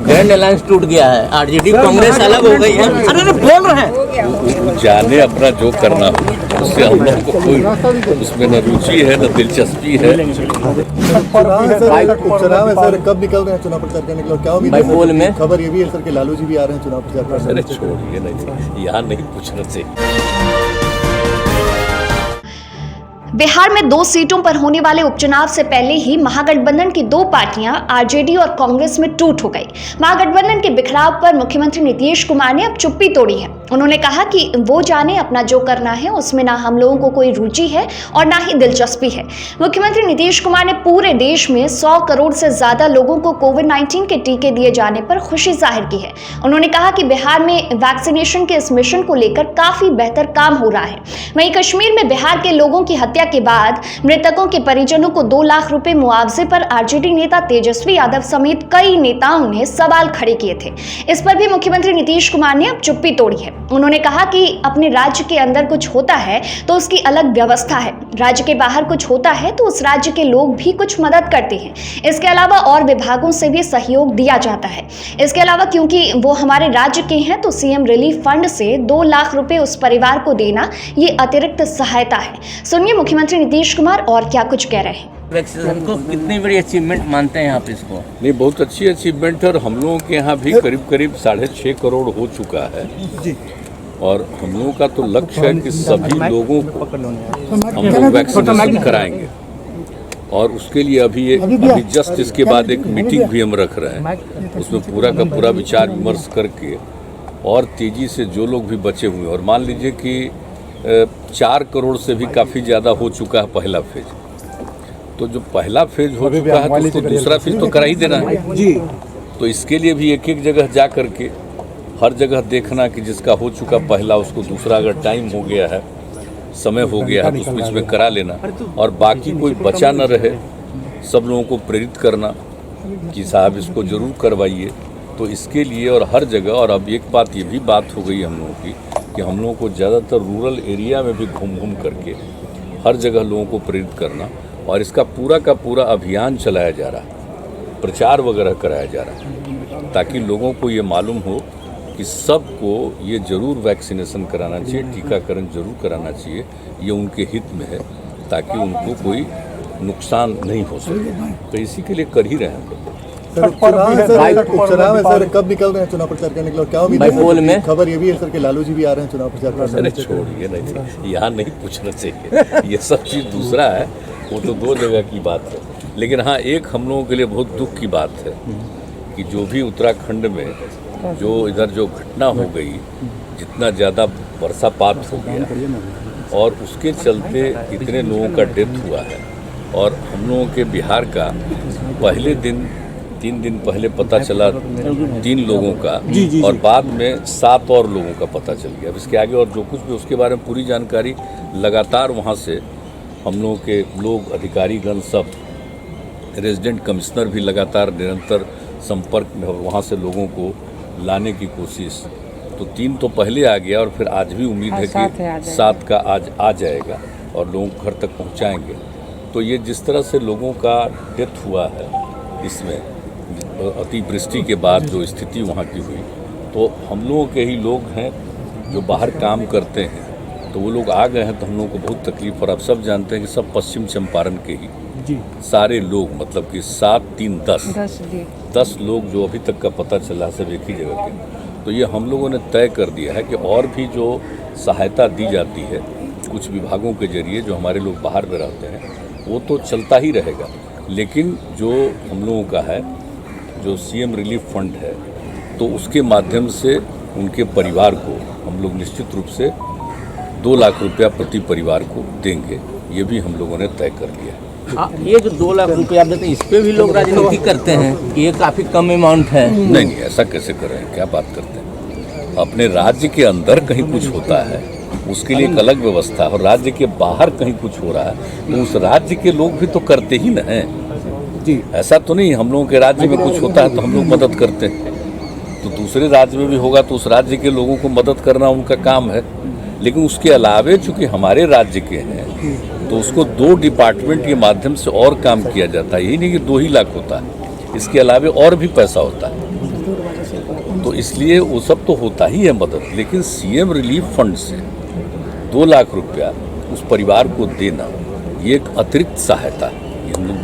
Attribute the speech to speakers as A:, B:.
A: Grand alliance टूट गया है, आरजेडी कांग्रेस अलग हो गई है। अरे बोल रहे हैं,
B: जाने अपना जो करना हो, उससे हम लोग को कोई उसमें न रुचि है न दिलचस्पी है।
C: उपचुनाव है सर, कब निकल रहे हैं चुनाव प्रचार करने के लिए? क्या उम्मीद है
A: बोल में
C: खबर ये भी है सर कि लालू जी भी आ रहे हैं चुनाव प्रचार करने?
B: अरे छोड़िए, नहीं यहाँ नहीं पूछना चाहिए।
D: बिहार में 2 सीटों पर होने वाले उपचुनाव से पहले ही महागठबंधन की 2 पार्टियां आरजेडी और कांग्रेस में टूट हो गई। महागठबंधन के बिखराव पर मुख्यमंत्री नीतीश कुमार ने अब चुप्पी तोड़ी है। उन्होंने कहा कि वो जाने अपना जो करना है, उसमें ना हम लोगों को कोई रुचि है और ना ही दिलचस्पी है। मुख्यमंत्री नीतीश कुमार ने पूरे देश में 100 करोड़ से ज्यादा लोगों को कोविड-19 के टीके दिए जाने पर खुशी जाहिर की है। उन्होंने कहा कि बिहार में वैक्सीनेशन के इस मिशन को लेकर काफी बेहतर काम हो रहा है। वहीं कश्मीर में बिहार के लोगों की हत्या के बाद मृतकों के परिजनों को 2 लाख रुपए मुआवजे पर आरजेडी नेता तेजस्वी यादव समेत कई नेताओं ने सवाल खड़े किए थे। इस पर भी मुख्यमंत्री नीतीश कुमार ने अब चुप्पी तोड़ी है। उन्होंने कहा कि अपने राज्य के अंदर कुछ होता है तो उसकी अलग व्यवस्था है, राज्य के बाहर कुछ होता है तो उस राज्य के लोग भी कुछ मदद करते हैं। इसके अलावा और विभागों से भी सहयोग दिया जाता है। इसके अलावा क्योंकि वो हमारे राज्य के हैं तो सीएम रिलीफ फंड से 2 लाख रुपए उस परिवार को देना ये अतिरिक्त सहायता है। सुनिए मुख्यमंत्री नीतीश कुमार और क्या कुछ कह रहे हैं।
A: वैक्सीनेशन को कितनी बड़ी अचीवमेंट मानते हैं आप इसको?
B: नहीं, बहुत अच्छी अचीवमेंट है और हम लोगों के यहाँ भी करीब 6.5 करोड़ हो चुका है जी। और हम लोगों का तो लक्ष्य है कि सभी लोगों को हम लोग वैक्सीनेशन कराएंगे और उसके लिए अभी जस्ट इसके बाद एक मीटिंग भी हम रख रहे हैं। उसमें पूरा का पूरा विचार विमर्श करके और तेजी से जो लोग भी बचे हुए हैं, और मान लीजिए कि 4 करोड़ से भी काफ़ी ज़्यादा हो चुका है पहला फेज, तो जो पहला फेज हो चुका है तो उसको दूसरा फेज तो करा ही देना है जी। तो इसके लिए भी एक जगह जा करके हर जगह देखना कि जिसका हो चुका पहला उसको दूसरा, अगर टाइम हो गया है, समय हो गया है तो उस बीच में करा लेना, और बाकी कोई बचा न रहे, सब लोगों को प्रेरित करना कि साहब इसको ज़रूर करवाइए। तो इसके लिए और हर जगह, और अब एक बात ये भी बात हो गई हम लोगों की कि हम लोगों को ज़्यादातर रूरल एरिया में भी घूम करके हर जगह लोगों को प्रेरित करना, और इसका पूरा का पूरा अभियान चलाया जा रहा है, प्रचार वगैरह कराया जा रहा है, ताकि लोगों को ये मालूम हो कि सबको ये ज़रूर वैक्सीनेशन कराना चाहिए, टीकाकरण जरूर कराना चाहिए, ये उनके हित में है, ताकि उनको कोई नुकसान नहीं हो सके। तो इसी के लिए कर ही रहे हैं।
C: उपचुनाव है सर, कब निकल रहे हैं चुनाव प्रचार करने के लिए? क्या उम्मीद है
A: बोल में
C: खबर ये भी है सर कि लालू जी भी आ रहे हैं चुनाव प्रचार करने?
B: अरे छोड़िए, नहीं यहाँ नहीं पूछना चाहिए, ये सब चीज़ दूसरा है, वो तो 2 जगह की बात है। लेकिन हाँ, एक हम लोगों के लिए बहुत दुख की बात है कि जो भी उत्तराखंड में जो इधर जो घटना हो गई, जितना ज़्यादा वर्षापात हो गया और उसके चलते इतने लोगों का डेथ हुआ है, और हम लोगों के बिहार का पहले दिन 3 दिन पहले पता चला 3 लोगों का, और बाद में 7 और लोगों का पता चल गया। अब इसके आगे और जो कुछ भी उसके बारे में पूरी जानकारी लगातार वहाँ से हम लोगों के लोग, अधिकारीगण, सब रेजिडेंट कमिश्नर भी लगातार निरंतर संपर्क में, और वहाँ से लोगों को लाने की कोशिश। तो 3 तो पहले आ गया, और फिर आज भी उम्मीद है कि 7 का आज आ जाएगा और लोगों को घर तक पहुँचाएंगे। तो ये जिस तरह से लोगों का डेथ हुआ है, इसमें अतिवृष्टि के बाद जो स्थिति वहाँ की हुई, तो हम लोगों के ही लोग हैं जो बाहर काम करते हैं, तो वो लोग आ गए हैं, तो हम लोगों को बहुत तकलीफ। और आप सब जानते हैं कि सब पश्चिम चंपारण के ही सारे लोग, मतलब कि 7, 3, 10 लोग जो अभी तक का पता चला, सब एक ही जगह के। तो ये हम लोगों ने तय कर दिया है कि और भी जो सहायता दी जाती है कुछ विभागों के जरिए, जो हमारे लोग बाहर में रहते हैं, वो तो चलता ही रहेगा। लेकिन जो हम लोगों का है, जो सीएम रिलीफ फंड है, तो उसके माध्यम से उनके परिवार को हम लोग निश्चित रूप से 2 लाख रुपया प्रति परिवार को देंगे। ये भी हम लोगों ने तय कर लिया है।
A: ये जो 2 लाख रुपया देते हैं, इस पे भी लोग राजनीति करते हैं कि ये काफ़ी कम अमाउंट है।
B: नहीं, ऐसा कैसे कर रहे हैं, क्या बात करते हैं? अपने राज्य के अंदर कहीं कुछ होता है, उसके लिए एक अलग व्यवस्था है, और राज्य के बाहर कहीं कुछ हो रहा है तो उस राज्य के लोग भी तो करते ही न हैं जी। ऐसा तो नहीं हम लोगों के राज्य में कुछ होता है तो हम लोग मदद करते हैं, तो दूसरे राज्य में भी होगा तो उस राज्य के लोगों को मदद करना उनका काम है। लेकिन उसके अलावे चूँकि हमारे राज्य के हैं तो उसको 2 डिपार्टमेंट के माध्यम से और काम किया जाता है। यही नहीं कि 2 ही लाख होता है, इसके अलावे और भी पैसा होता है। तो इसलिए वो सब तो होता ही है मदद, लेकिन सीएम रिलीफ फंड से 2 लाख रुपया उस परिवार को देना ये एक अतिरिक्त सहायता है। ये हम लोग